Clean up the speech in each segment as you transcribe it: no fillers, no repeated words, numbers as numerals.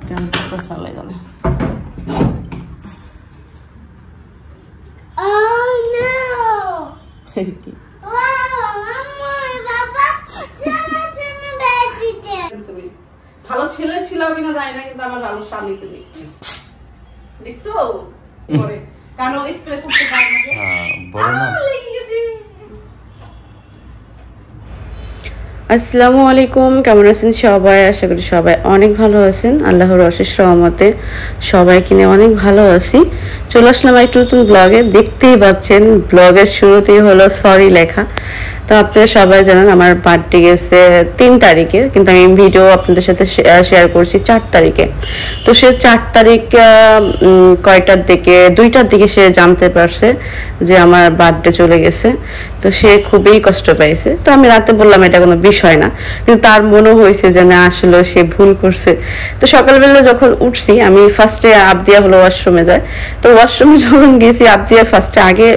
কেমন একটা চালাই জানে। ভালো ছেলে ছিল কিনা জানি না, কিন্তু আমার ভালো স্বামী তুমি দেখছো। কারণ স্প্রে করতে পারে না। আসসালামু আলাইকুম, কেমন আছেন সবাই? আশা করি সবাই অনেক ভালো আছেন। আল্লাহর অশেষ রহমতে সবাইকে নিয়ে অনেক ভালো আছি। চলে আসলাম একটা নতুন ব্লগে। দেখতেই পাচ্ছেন ব্লগের শুরুতেই হলো সরি লেখা। তো আপনারা সবাই জানেন আমার বার্থডে গেছে 3 তারিখে, কিন্তু আমি ভিডিও আপনাদের সাথে শেয়ার করছি 4 তারিখে। তো সে 4 তারিখ কয়টার দিকে 2টার দিকে সে জানতে পারছে যে আমার বার্থডে চলে গেছে। তো সে খুবই কষ্ট পাইছে। তো আমি রাতে বললাম এটা কোনো বিষয় না, কিন্তু তার মনে হয়েছে যে না আসলে সে ভুল করছে। তো সকালবেলা যখন উঠছি আমি ফার্স্টে আবদিয়া হলো ওয়াশরুমে যায়। তো ওয়াশরুমে যখন গেছি আবদিয়া ফার্স্টে আগে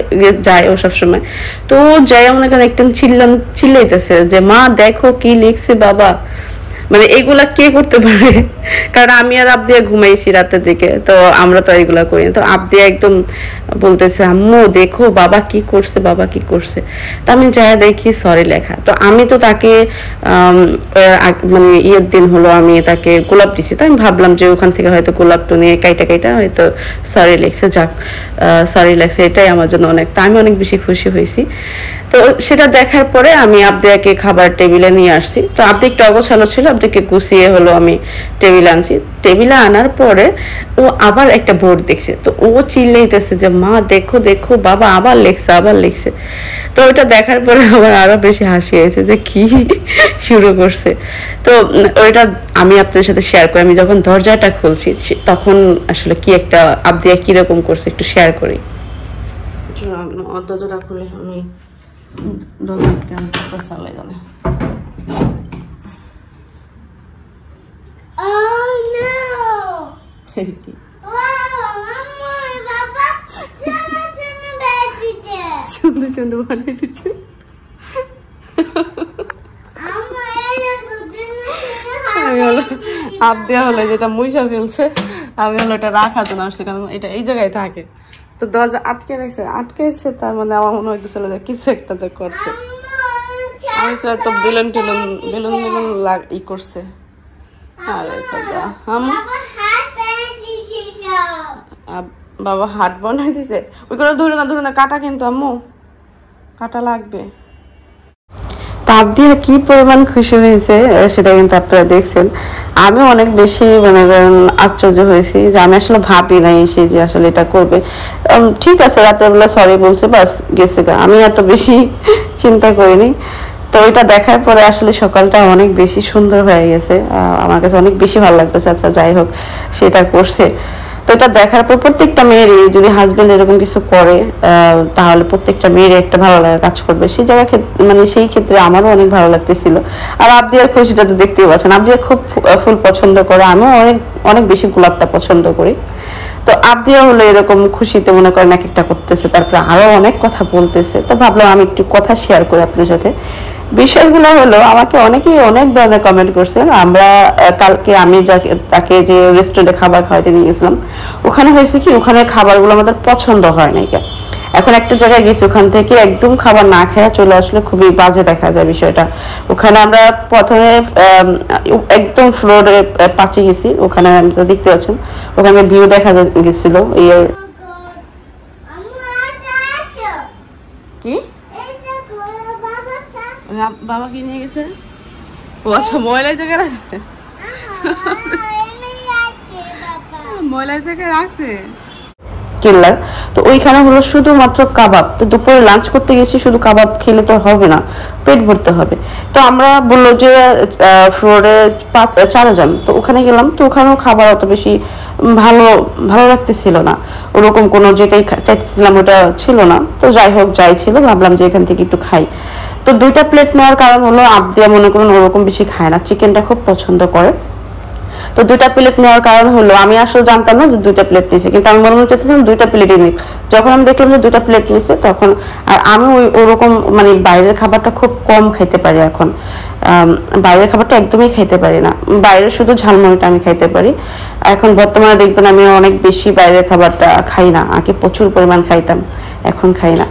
যায় ও সবসময়। তো যাই মনে করেন একদম চিল্লাইতেছে যে মা দেখো কি লিখছে বাবা, মানে এগুলা কে করতে পারে? কারণ আমি আর আবদিয়া ঘুমাইছি রাতের দিকে, তো আমরা তো এগুলা করি না। তো আবদিয়া একদম বলতেছে আম্মু দেখো বাবা কি করছে, বাবা কি করছে। তো আমি যাই দেখি সরি লেখা। তো আমি তো তাকে মানে ইয়ের দিন হলো আমি তাকে গোলাপ দিছি। তো আমি ভাবলাম যে ওখান থেকে হয়তো গোলাপটা নিয়ে কাইটা হয়তো সরি লিখছে। যাক সরি লেখছে, এটাই আমার জন্য অনেক। তা আমি অনেক বেশি খুশি হয়েছি। তো সেটা দেখার পরে আমি আবদিয়াকে খাবার টেবিলে নিয়ে আসছি। তো আবদি একটু অগোছালো ছিল, আবদিকে গুছিয়ে হলো আমি টেবিলে আনছি। টেবিলে আনার পরে ও আবার একটা বোর্ড দেখছে। তো ও চিল্লাইতেছে যে মা দেখো দেখো বাবা আবার লিখছে। তো ওইটা দেখার পরে আমার আরো বেশি হাসি এসেছে যে কি শুরু করছে। তো ওইটা আমি আপনাদের সাথে শেয়ার করি। আমি যখন দরজাটা খুলছি তখন আসলে কি একটা আবদিয়া কিরকম করছে একটু শেয়ার করি। দরজাটা খুলে আমি চালাই জানে। সুন্দর সুন্দর বানিয়ে দিচ্ছে। আমি হলো আবদিয়া হলো যেটা মুইসা ফেলছে, আমি হলো এটা রাখার জন্য আসছি, কারণ এটা এই জায়গায় থাকে। তো দরজা আটকেছে তার মানে আমার মনে হইতেছিল যে কিছু একটা তো করছে। আমি তো বেলুন ই করছে। আরে বাবা হাট বানাই দিছে। ওইগুলো ধরে না কাটা, কিন্তু আম্মু কাটা লাগবে। তাপ দিয়ে কি পরিমাণ খুশি হয়েছে সেটা কিন্তু আপনারা দেখছেন। আমি অনেক বেশি মানে আশ্চর্য হয়েছি যে আমি আসলে ভাবি নাই সে যে আসলে এটা করবে। ঠিক আছে রাতের বেলা সরি বলছে, বাস গেছে। আমি এত বেশি চিন্তা করিনি। তো ওইটা দেখার পরে আসলে সকালটা অনেক বেশি সুন্দর হয়ে গেছে। আমার কাছে অনেক বেশি ভালো লাগতেছে। আচ্ছা যাই হোক, সেটা করছে। তো এটা দেখার পর প্রত্যেকটা মেয়েরই যদি হাজবেন্ড এরকম কিছু করে তাহলে প্রত্যেকটা মেয়েরই একটা ভালো লাগা কাজ করবে। সেই জায়গা মানে সেই ক্ষেত্রে আমারও অনেক ভালো লাগতেছিল। আর আবদিয়ার খুশিটা তো দেখতেই পাচ্ছেন। আবদিয়া খুব ফুল পছন্দ করে, আমিও অনেক বেশি গোলাপটা পছন্দ করি। তো আবদিয়া হলো এরকম খুশিতে মনে করেন এক একটা করতেছে, তারপরে আরো অনেক কথা বলতেছে। তো ভাবলাম আমি একটু কথা শেয়ার করি আপনার সাথে। বিষয়গুলো হলো আমাকে অনেকেই অনেক ধরনের কমেন্ট করছেন। আমরা কালকে আমি তাকে যে রেস্টুরেন্টে খাবার খাওয়াতে নিয়ে গেছিলাম, ওখানে হয়েছে কি ওখানে খাবারগুলো আমাদের পছন্দ হয় নাই। এখন একটা জায়গায় গেছি, ওখান থেকে একদম খাবার না খেয়ে চলে আসলে খুবই বাজে দেখা যায় বিষয়টা। ওখানে আমরা প্রথমে একদম ফ্লোরে পাঁচে গেছি, ওখানে দেখতে পাচ্ছেন ওখানে ভিউ দেখা গেছিল। কি বাবা কি নিয়ে গেছে? ও আচ্ছা ময়লা জায়গায় রাখছে, ময়লা জায়গায় রাখছে কিল্লার। তো ওইখানে হলো শুধুমাত্র কাবাব। তো দুপুরে লাঞ্চ করতে গেছি, শুধু কাবাব খেলে তো হবে না, পেট ভরতে হবে। তো আমরা বললো যে ফ্লোরে 4 জন। তো ওখানে গেলাম। তো ওখানেও খাবার অত বেশি ভালো লাগতেছিল না, ওরকম কোনো যেটাই চাইতেছিলাম ওটা ছিল না। তো যাই হোক যাই ছিল, ভাবলাম যে এখান থেকে একটু খাই। তো 2টা প্লেট নেওয়ার কারণ হলো আবদিয়া মনে করুন ওরকম বেশি খায় না, চিকেনটা খুব পছন্দ করে। তো 2টা প্লেট নেওয়ার কারণ হলো আমি আসলে জানতাম না যে 2টা প্লেট নিয়েছে, কিন্তু আমি মনে চাইতেছিলাম 2টা প্লেটই নিই। যখন আমি দেখলাম যে 2টা প্লেট নিয়েছে তখন, আর আমি ওরকম মানে বাইরের খাবারটা খুব কম খাইতে পারি এখন। বাইরের খাবারটা একদমই খাইতে পারি না, বাইরের শুধু ঝালমুড়িটা আমি খাইতে পারি। এখন বর্তমানে দেখবেন আমি অনেক বেশি বাইরের খাবারটা খাই না, আগে প্রচুর পরিমাণ খাইতাম, এখন খাই না।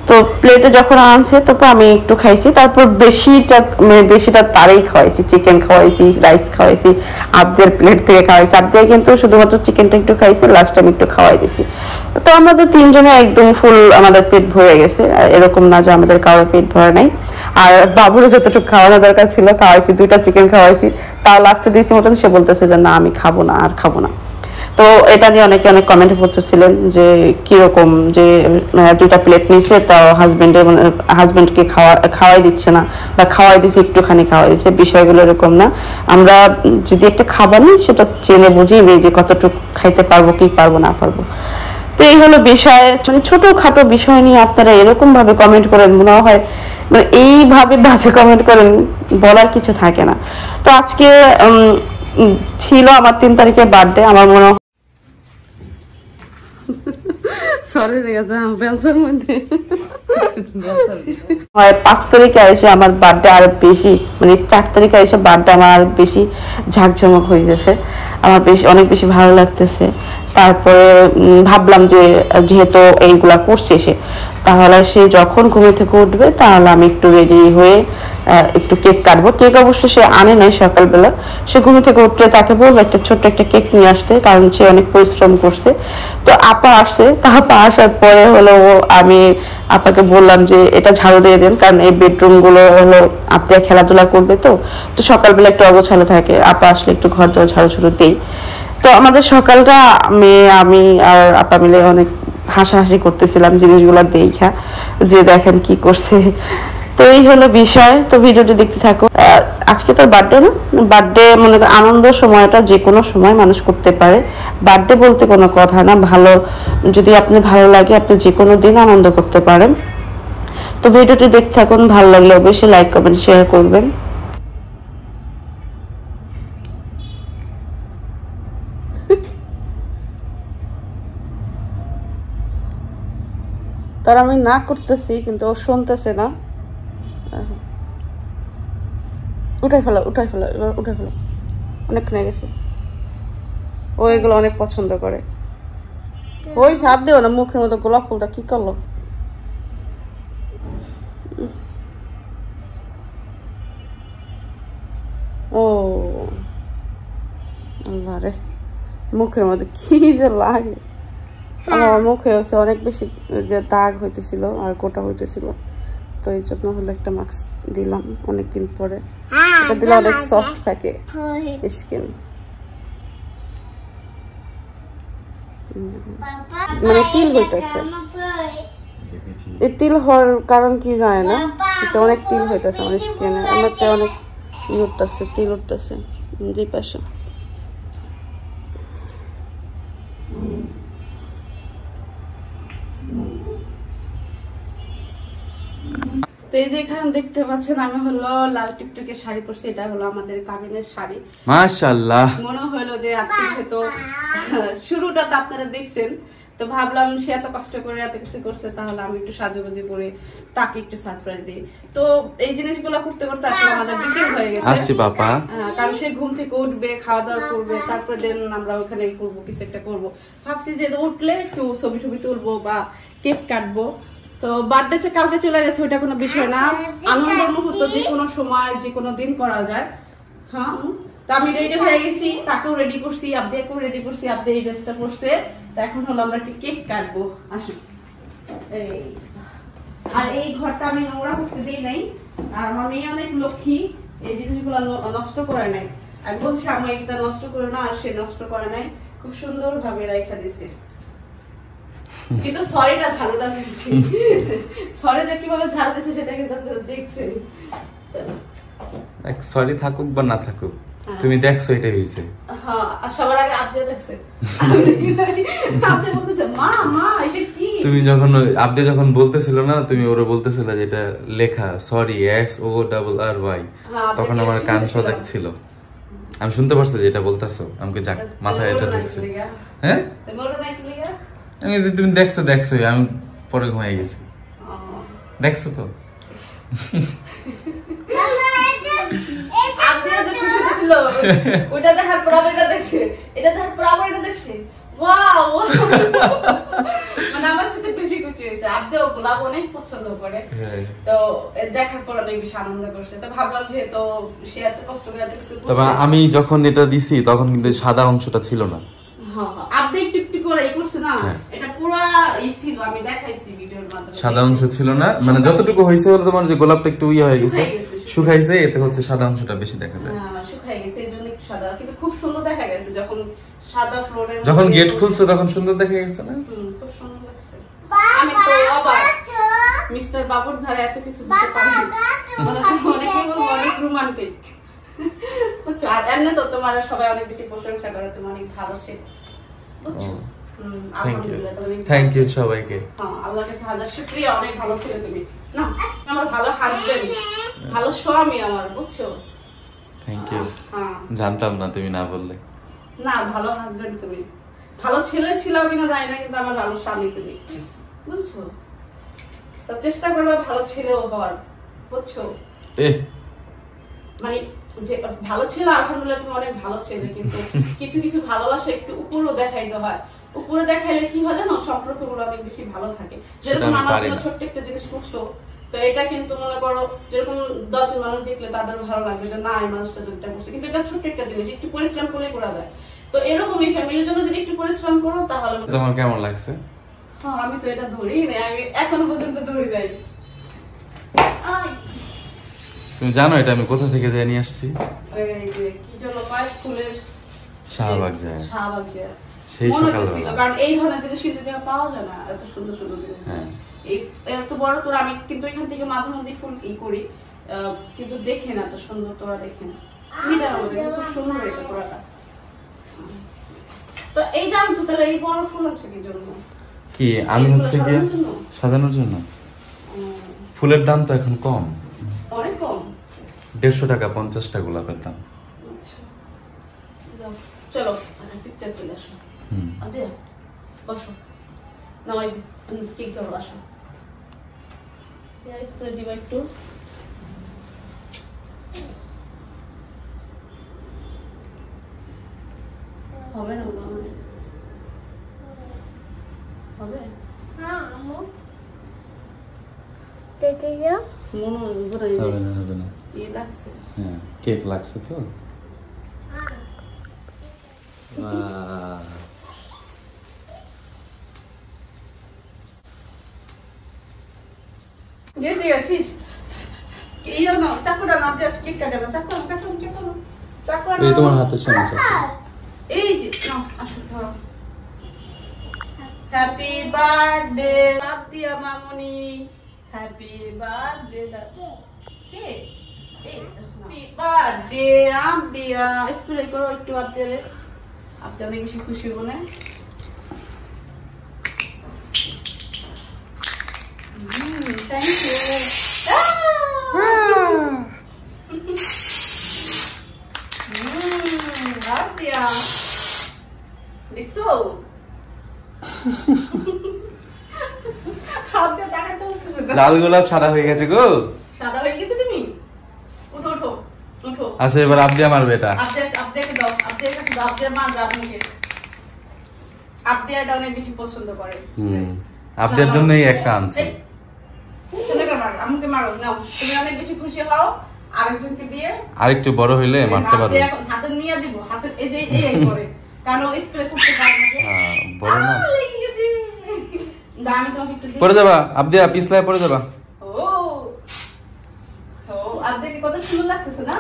তো প্লেটে যখন আনছে তারপর আমি একটু খাইছি, তারপর বেশিটা তারই খাওয়াইছি, চিকেন খাওয়াইছি, রাইস খাওয়াইছি, আবদের প্লেট থেকে খাওয়াইছি। আবদের কিন্তু শুধুমাত্র চিকেনটা একটু খাইছি, লাস্ট টাইম একটু খাওয়াই দিছি। তো আমাদের তিনজনে একদম ফুল আমাদের পেট ভরে গেছে, এরকম না যে আমাদের কারোর পেট ভরে নাই। আর বাবুরও যতটুকু খাওয়ানো দরকার ছিল খাওয়াইছি, 2টা চিকেন খাওয়াইছি, তাও লাস্টে দিয়েছি মতন সে বলতেছে যে না আমি খাবো না, আর খাবো না। তো এটা নিয়ে অনেকে অনেক কমেন্ট করতেছিলেন যে কিরকম যে 2টা প্লেট নিছে, তাও হাজবেন্ডকে খাওয়াই দিচ্ছে না, বা খাওয়াই দিচ্ছে একটুখানি খাওয়াই দিচ্ছে। বিষয়গুলো এরকম না, আমরা যদি একটা খাবার নিই সেটা চেনে বুঝেই নিই যে কতটুকু খাইতে পারবো কি পারবো না পারবো। তো এই হলো বিষয়, মানে ছোটখাটো বিষয় নিয়ে আপনারা এরকম ভাবে কমেন্ট করেন, মনে হয় মানে এইভাবে বাজে কমেন্ট করেন, বলার কিছু থাকে না। তো আজকে ছিল আমার 3 তারিখে বার্থডে, আমার মনে হয় 5 তারিখে এসে আমার বার্থডে আরো বেশি, মানে 4 তারিখে এসে বার্থডে আমার আরো বেশি ঝাঁকঝমক হয়ে গেছে, আমার অনেক বেশি ভালো লাগতেছে। তারপরে ভাবলাম যে যেহেতু এইগুলা করছে সে, তাহলে সে যখন ঘুমে থেকে উঠবে তাহলে আমি একটু রেডি হয়ে একটু কেক কাটবো। কেক অবশ্য সে আনে নাই সকালবেলা, সে ঘুমে থেকে উঠলে তাকে বলবো একটা ছোট্ট একটা কেক নিয়ে আসতে, কারণ সে অনেক পরিশ্রম করছে। তো আপা আসছে, তা আপা আসার পরে হলো আমি আপাকে বললাম যে এটা ঝাড়ু দিয়ে দেন, কারণ এই বেডরুমগুলো হলো আপনি খেলাধুলা করবে, তো সকালবেলা একটু অগোছালো থাকে, আপা আসলে একটু ঘর দোর ঝাড়ু দেই। তো আমাদের সকালটা আমি আর আপা মিলে অনেক হাসাহাসি করতেছিলাম জিনিসগুলো দেখা, যে দেখেন কি করছে। তো এই হলো বিষয়, তো ভিডিওটি দেখতে থাকো। আজকে তো বার্থডে না, বার্থডে মনে করেন আনন্দ সময়টা যে কোনো সময় মানুষ করতে পারে, বার্থডে বলতে কোনো কথা না, ভালো যদি আপনি ভালো লাগে আপনি যে কোনো দিন আনন্দ করতে পারেন। তো ভিডিওটি দেখতে থাকুন, ভালো লাগলে অবশ্যই লাইক কমেন্ট শেয়ার করবেন। তার আমি না করতেছি কিন্তু ও শুনতেছে না। উঠাই ফেলো এবার উঠাই ফেলো, অনেকক্ষণ হয়ে গেছে। ও এগুলো অনেক পছন্দ করে। ওই সাপ দিও না, মুখের মতো গোলাপ ফুলটা কি করলো। ও আল্লাহ রে, মুখের মধ্যে কি যে লাগে। আমার মুখে হচ্ছে অনেক বেশি যে দাগ হইতেছিল আর গোটা হইতেছিল, তো এই জন্য হলো একটা মাস্ক দিলাম অনেকদিন পরে। এটা দিলে অনেক সফট থাকে স্কিন, মানে তিল হইতেছে। এই তিল হওয়ার কারণ কি জানে না, কিন্তু অনেক তিল হইতেছে আমার স্কিনে, আমার অনেক উঠতেছে, তিল উঠতেছে দুই পাশে। তো এই যে এখানে দেখতে পাচ্ছেন আমি হলো লাল টিকটকে শাড়ি পরছি, এটা হলো আমাদের কাবিনের শাড়ি। মাশাআল্লাহ, মনে হলো যে আজকে হয়তো শুরুটা তো আপনারা দেখছেন, তো ভাবলাম সে এত কষ্ট করে এত কিছু করছে, তাহলে আমি একটু সাজুগুজু করে তাকে একটু সারপ্রাইজ দিই। তো এই জিনিসগুলো করতে করতে আসলে আমাদের বিকেল হয়ে গেছে। আসছি বাবা, কারণ সে ঘুম থেকে উঠবে, খাওয়া দাওয়া করবে, তারপরে দেন আমরা ওখানে করবো কিছু একটা করবো। ভাবছি যে উঠলে একটু ছবি টবি তুলবো বা কেক কাটবো। তো বার্থডে কালকে চলে গেছে, ওইটা কোনো বিষয় না, আনন্দের মুহূর্ত যে কোনো সময় যে কোনো দিন করা যায়। হ্যাঁ, তো আমি রেডি হয়ে গেছি, তাকেও রেডি করছি, আবদিয়াকেও রেডি করছি, আবদি এই ড্রেসটা পরছে। তো এখন হলো আমরা একটা কেক কাটবো, আসুন। আর এই ঘরটা আমি নোংরা করতে দিই নাই, আর আমার মেয়ে অনেক লক্ষ্মী, এই জিনিসগুলো নষ্ট করে নাই। আমি বলছি আমি এটা নষ্ট করে না, আর সে নষ্ট করে নাই, খুব সুন্দর ভাবে রাখা দিছে। কিন্তু সরিটা ঝাড়ুদা দিয়েছি, সরি যে কিভাবে ঝাড়ু দিছে সেটা কিন্তু দেখছেন। সরি থাকুক বা না থাকুক, তুমি দেখছো এটা হইছে। হ্যাঁ, সবার আগে আপনি দেখছেন, আপনি বলতেছে মা মা এটা কি। তুমি যখন আপনি যখন বলতেছিল না, তুমি ওরে বলতেছিল যেটা লেখা সরি SORRY, তখন আমার কান সজাগ ছিল, আমি শুনতে পারছি যে এটা বলতেছো। আমাকে যাক মাথায় এটা ঢুকছে। হ্যাঁ, তুমি দেখছো আমি পরে ঘুমিয়ে গেছি, দেখছো তো। বুঝলো ওইটা দেখার পর আবার এটা দেখছে, এটা দেখার পর আবার এটা দেখছে। ওয়াও মানে আমার সাথে বেশি খুশি হয়েছে। আপনিও গোলাপ অনেক পছন্দ করে, তো দেখার পর অনেক বেশি আনন্দ করছে। তো ভাবলাম যে তো সে এত কষ্ট করে এত কিছু, তবে আমি যখন এটা দিছি তখন কিন্তু সাদা অংশটা ছিল না। আপনি একটু একটু করে এই করছে না, এটা পুরো এই ছিল, আমি দেখাইছি ভিডিওর মাধ্যমে। সাদা অংশ ছিল না, মানে যতটুকু হইছে হলো তোমার যে গোলাপটা একটু ইয়ে হয়ে গেছে, শুকাইছে, এতে হচ্ছে সাদা অংশটা বেশি দেখা যায়। হ্যাঁ শুকাই গেছে এইজন্য একটু সাদা, কিন্তু খুব সুন্দর দেখা গেছে যখন সাদা ফ্লোরের যখন গেট খুলছে তখন সুন্দর দেখা গেছে না? খুব সুন্দর লাগছে। আমি তো অবাক, মিস্টার বাবুর ধারে এত কিছু দিতে পারি, মানে অনেকেই বলবো অনেক রোমান্টিক। আর এমনি তো তোমার সবাই অনেক বেশি প্রশংসা করে, তুমি অনেক ভালো ছিল, বুঝছো? থ্যাংক ইউ সবাইকে। হ্যাঁ আল্লাহর কাছে হাজার শুকরিয়া, অনেক ভালো ছিল তুমি। না আমার ভালো হাজবেন্ড, ভালো স্বামী আমার, বুঝছো? Thank you. হ্যাঁ জানতাম না তুমি না বললে। না ভালো হাজবেন্ড তুমি, ভালো ছেলে ছিল কিনা জানি না, কিন্তু আমার ভালো স্বামী তুমি, বুঝছো? তো চেষ্টা করবে ভালো ছেলেও হওয়ার, বুঝছো? মানে যে ভালো ছেলে আলহামদুলিল্লাহ তুমি অনেক ভালো ছেলে, কিন্তু কিছু কিছু ভালোবাসা একটু উপরেও দেখাইতে হয়। উপরে দেখাইলে কি হয় জানো, সম্পর্কগুলো অনেক বেশি ভালো থাকে। যেরকম আমার জন্য ছোট্ট একটা জিনিস করছো, তো এটা কিন্তু মনে করো যেরকম 10 জন মানুষ দেখলে তাদের ভালো লাগবে যে না এই মানুষটা যেটা করছে, কিন্তু এটা ছোট্ট একটা জিনিস, একটু পরিশ্রম করলে করা যায়। তো এরকমই ফ্যামিলির জন্য যদি একটু পরিশ্রম করো তাহলে। তোমার কেমন লাগছে? হ্যাঁ আমি তো এটা ধরেই নাই, আমি এখনো পর্যন্ত ধরে নাই। তুমি জানো এটা আমি কোথা থেকে যাই নিয়ে আসছি? এই যে কি জন্য পায় ফুলের শাহবাগ যায়, শাহবাগ যায় সেই সকালবেলা, কারণ এই ধরনের জিনিস কিন্তু জায়গা পাওয়া যায় না, এত সুন্দর সুন্দর জিনিস। হ্যাঁ এই এত বড় তোরা, আমি কিন্তু এখান থেকে মাঝে মধ্যে ফুল করি, কিন্তু দেখে না তো সুন্দর, তোরা দেখে না। এটা আমাদের খুব সুন্দর এটা তোরাটা। তো এইটা আনছো তাহলে, এই বড় ফুল আছে কি জন্য? কি আমি হচ্ছে কি সাজানোর জন্য। ফুলের দাম তো এখন কম, অনেক কম, 150 টাকা 50টা গোলাপের দাম। আচ্ছা চলো পিকচার চলে আসো, আদে বসো না, ওই আমি কেক দাও, আসো পেঁয়াজ করে দিবা একটু। হবে না হবে হবে না, হবে না, লাগছে। হ্যাঁ কেক লাগছে তো। গেছি আসিস এই না চাকুটা না দিয়ে কেক কাটে না, চাকু চাকু চাকু চাকু এই তোমার হাতের সামনে এই যে নাও আসো ধরো। হ্যাপি বার্থডে আব্দিয়া মামুনি, হ্যাপি বার্থডে কে হ্যাপি বার্থডে আব্দিয়া। স্প্রে করো একটু আব্দিয়ারে, আব্দিয়া অনেক বেশি খুশি হবে না। Thank you. আব্দিয়া দেখছো লাল গোলাপ সাদা হয়ে গেছে গো, সাদা হয়ে গেছে। তুমি উঠো উঠো উঠো। আচ্ছা এবার আব্দিয়া মারবে এটা। আব্দিয়াকে দাও, আব্দিয়ার কাছে দাও, আব্দিয়া মারবে আপনাকে। আব্দিয়া এটা অনেক বেশি পছন্দ করে। আব্দিয়ার জন্যই একটা আনছি। ছেলেকে মারো, আমাকে মারো, নাও তুমি অনেক বেশি খুশি হও। আরেকজনকে দিয়ে আরেকটু বড় হইলে মারতে পারবে। এখন হাতে নিয়ে দিব, হাতে এই যে এই করে, কারণ স্প্রে করতে পারবে না। হ্যাঁ বড় না, লেগে গেছে। দামি তোমাকে একটু দিই। পড়ে যাবা আব্দিয়া, পিছলায় পড়ে যাবা। ও ও আব্দিয়াকে কত সুন্দর লাগতেছে না?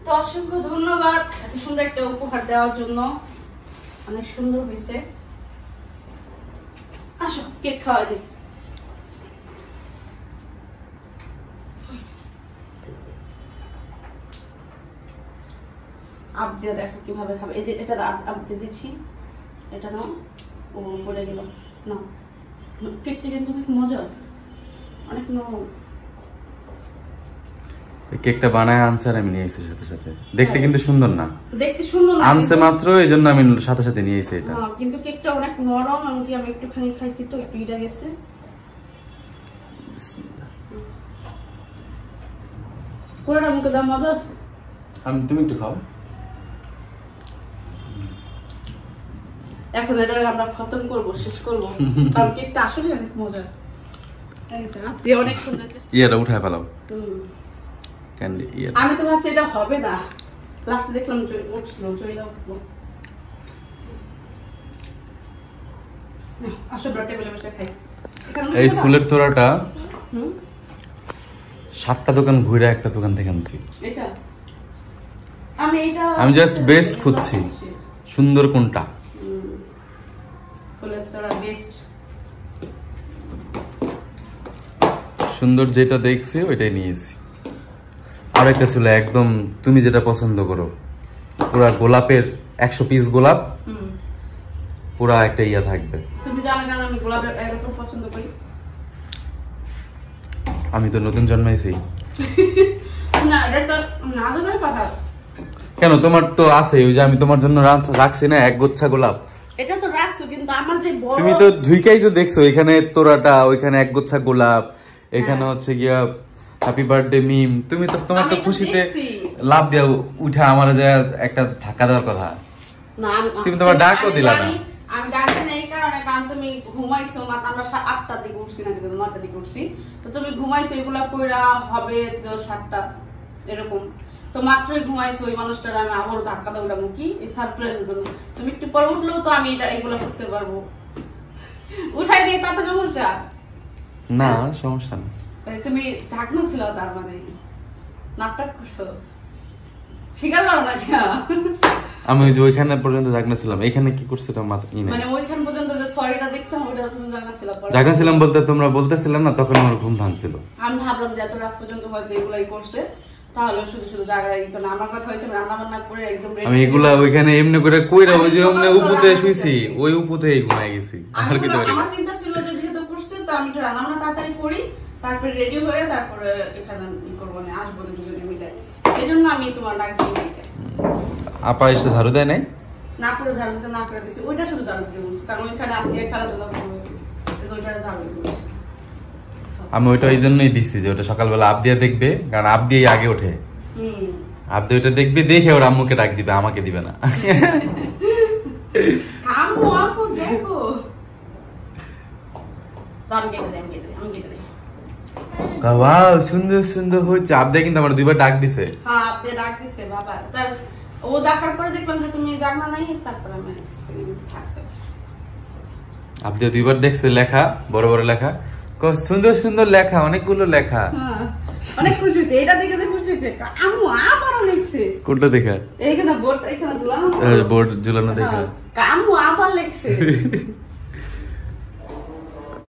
তো অসংখ্য ধন্যবাদ এত সুন্দর একটা উপহার দেওয়ার জন্য, অনেক সুন্দর হয়েছে। আসো কেক খাওয়া দিই। আব্দিয়া দেখো কিভাবে খাবে, এই যে এটা আব্দিয়া দিচ্ছি, এটা নাও। ও পড়ে গেল, নাও। কেকটা কিন্তু অনেক মজা, অনেক নরম। কেকটা বানায় আনছে আর আমি নিয়ে এসেছি সাথে সাথে। দেখতে কিন্তু সুন্দর না, দেখতে সুন্দর না, আনছে মাত্র এই জন্য আমি সাথে সাথে নিয়ে এসেছি এটা। কিন্তু কেকটা অনেক নরম, এমনকি আমি একটুখানি খাইছি তো একটু ইটা গেছে। বিসমিল্লাহ। পুরোটা মুখে দাম মজা আছে। তুমি একটু খাও। এখন এটা আমরা খতম করব, শেষ করব, কারণ কেকটা আসলে অনেক মজা। দিয়ে অনেক সুন্দর। ইয়াটা উঠায় ফেলাও। ক্যান্ডি ইয়া। আমি তো ভাবছি এটা হবে না, লাস্টে দেখলাম উঠছিল, চলে উঠলো। আসলে টেবিলে বসে খাই। এই ফুলের তোড়াটা 7টা দোকান ঘুরে একটা দোকান থেকে আনছি। এটা আমি জাস্ট বেস্ট খুঁজছি, সুন্দর কোনটা। ফুলের তোড়া বেস্ট, সুন্দর যেটা দেখছি ওইটাই নিয়েছি। আর একটা ছিল একদম তুমি যেটা পছন্দ করো, পুরা গোলাপের 100 পিস গোলাপ, পুরা একটা ইয়া থাকবে। তুমি জানো কেন আমি গোলাপ এরকম পছন্দ করি? আমি তো নতুন জন্মাইছি। না এটা না জানার কথা। কেন, তোমার তো আছে, ওই যে আমি তোমার জন্য রাখছি না এক গুচ্ছা গোলাপ। এটা তো রাখছো, কিন্তু আমার যে বড়, তুমি তো ঢুইকাই তো দেখছো, এখানে তোরাটা, ওইখানে এক গুচ্ছা গোলাপ, এখানে হচ্ছে গিয়া হ্যাপি বার্থডে মিম। তুমি তো তোমার তো খুশিতে লাভ দিয়া উঠে আমার যে একটা ধাক্কা দেওয়ার কথা। না তুমি তোমার ডাকও দিলা না। আমি ডাকতে নেই কারণ তুমি ঘুমাইছো, মাত্র আমরা 8টার দিকে উঠছি না, কিন্তু 9টার দিকে উঠছি। তো তুমি ঘুমাইছো, এগুলা কইরা হবে 7টা এরকম, তো মাত্রই ঘুমাইছো। ওই মানুষটার আমি আবারও ধাক্কা দেবো কি এই সারপ্রাইজের জন্য। তুমি একটু পরে উঠলেও তো আমি এগুলো করতে পারবো। উঠাই দিয়ে তাতে সমস্যা না, সমস্যা না। তুমি ঝাঁকনা ছিল, তার মানে নাটক করছো, স্বীকার করো না কেন? আমি ওই যে ওইখানে পর্যন্ত জাগনা ছিলাম, এখানে কি করছে এটা মানে ওইখান পর্যন্ত যে সরিটা দেখছো ওইটা পর্যন্ত জাগনা ছিল। জাগনা ছিলাম বলতে তোমরা বলতেছিলে না, তখন আমার ঘুম ভাঙছিল। আমি ভাবলাম যে এত রাত পর্যন্ত হয়তো এগুলাই করছে, তাহলে শুধু শুধু জায়গায় কারণ আমার কথা হয়েছে রান্না বান্না করে একদম আমি এগুলা ওইখানে এমনি করে কইরা ওই যে এমনি উপতে শুইছি, ওই উপতেই ঘুমাই গেছি। আর কি করি? আমার চিন্তা ছিল যে যেহেতু করছে তো আমি একটু রান্না বান্না তাড়াতাড়ি করি, তারপরে রেডি হয়ে তারপরে এখানে করবো না, আসবো না যদি মিলে। এইজন্য আমি তোমার ডাক দিই। আপা এসে ঝাড়ু দেয় নাই? না করে ঝাড়ু দিতে না করে দিছি, ওইটা শুধু ঝাড়ু দিতে বলছি, কারণ ওইখানে আপনি খেলাধুলা করবো, ওইটা ঝাড়ু দিতে বলছি। আমি ওইটা এই জন্যই দিচ্ছি যে ওটা সকালবেলা আপ দিয়ে দেখবে, কারণ আপ দিয়ে আগে ওঠে। আপ দিয়ে ওটা দেখবে, দেখে ওর আম্মুকে ডাক দিবে, আমাকে দিবে না। আম্মু আম্মু দেখো, দাম কেটে দেন, কেটে দেন, আমি কেটে দেন। ওয়াও সুন্দর সুন্দর হচ্ছে। আপ দিয়ে কিন্তু আমার 2বার ডাক দিছে। হ্যাঁ আপনি ডাক দিছে বাবা, তার ও দেখার পরে দেখলাম যে তুমি জাগনা নাই, তারপর আমি থাকতে আপ দিয়ে 2বার দেখছে লেখা, বড় বড় লেখা, সুন্দর সুন্দর লেখা, অনেকগুলো লেখা। অনেক খুশি হয়েছে, এটা দেখে যে খুশি হয়েছে। আম্মু আবারও লিখছে। কোনটা দেখা? এইখানে বোর্ড, এখানে ঝুলানো, বোর্ড ঝুলানো দেখা। আম্মু আবার লিখছে।